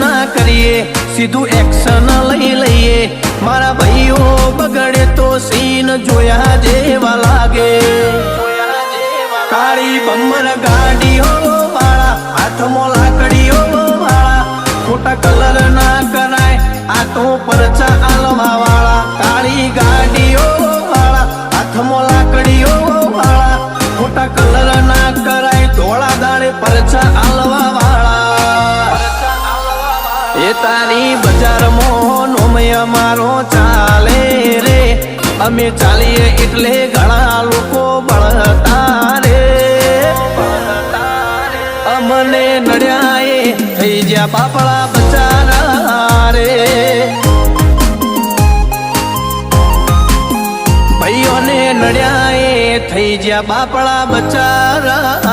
ના કરીએ, સીધું એક્શન લઈ લઈએ. મારા ભાઈઓ બગડે તો સીન જોયા જેવા લાગે. કાળી બમ્બર ગાડીઓ વાળા, હાથમાં લાકડીઓ વાળા, ખોટા કલર ના કરાય આ તો પરચા આલવા વાળા. કાળી ગાડીઓ વાળા, હાથમાં લાકડીઓ વાળા, ખોટા કલર ના કરાય ધોળા દાડે પરચા આલવા વાળા. એ તારી બજારમાં નોમય મારો ચાલે રે, અમે ચાલીએ એટલે ઘણા લોકો બળતા રે. અમને નડ્યા એ થઈ જ્યાં બાપડા બચારા રે. ભાઈઓને નડ્યા એ થઈ જ્યાં બાપડા બચારા